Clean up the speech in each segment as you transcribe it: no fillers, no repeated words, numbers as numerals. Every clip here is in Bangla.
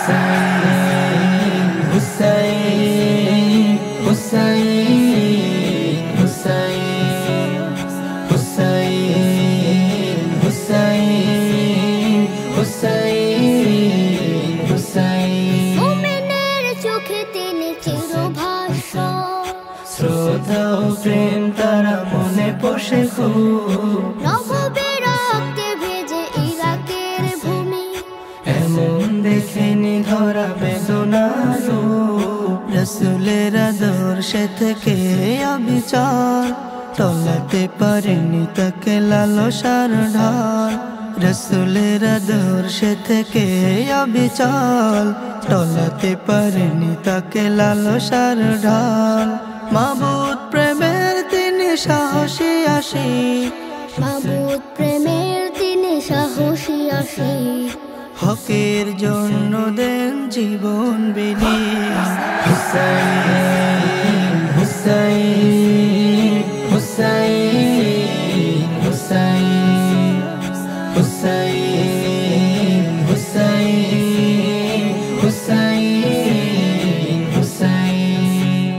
হুসাইন হুসাইন হুসাইন হুসাইন হুসাইন হুসাইন হুসাইন মুমিনের চোখে তিনি চিরভাস্বর, শ্রদ্ধা ও প্রেম তারা মনে পোষে খুব। নববীর রক্তে ভেজে ইরাকের ভূমি, এমন দেখেনি ধরা বেদনার রূপ। রসুলের আদর্শে থেকে অবিচার টলাতে পারেনি তাকে লালসার ঢাল। রসুলের আদর্শে থেকে অবিচার টলাতে পারেনি তাকে লালসার ঢাল। মাবুদ প্রেমের তিনি সাহসী আশিক, মাবুদ প্রেমের তিনি সাহসী আশিক, হকের জন্য দেন জীবন বিলিয়ে। হুসাইন হুসাইন হুসাইন হুসাইন হুসাইন হুসাইন হুসাইন হুসাইন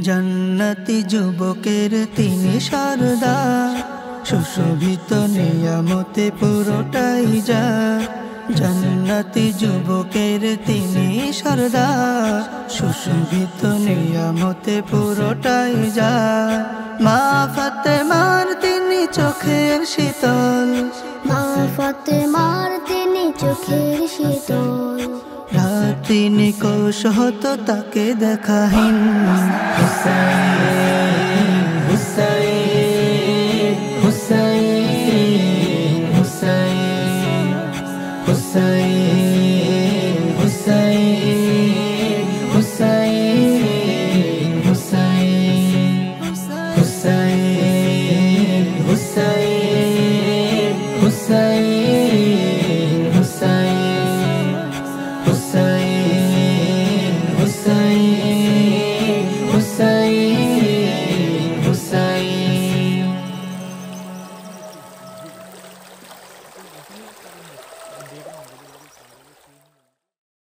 জান্নাতি যুবকের তিনি সরদার, সুশোভিত নিয়ামতে পুরোটাই যা। জান্নাতি যুবকের তিনি সরদার, সুশোভিত নিয়ামতে পুরোটাই যা। মা ফাতেমার তিনি চোখের শীতল, মা ফাতেমার তিনি চোখের শীতল, রাত্রি নিকষ হতো তাকে দেখাহীন। হুসাইন হুসাইন হুসাইন হুসাইন হুসাইন হুসাইন হুসাইন হুসাইন হুসাইন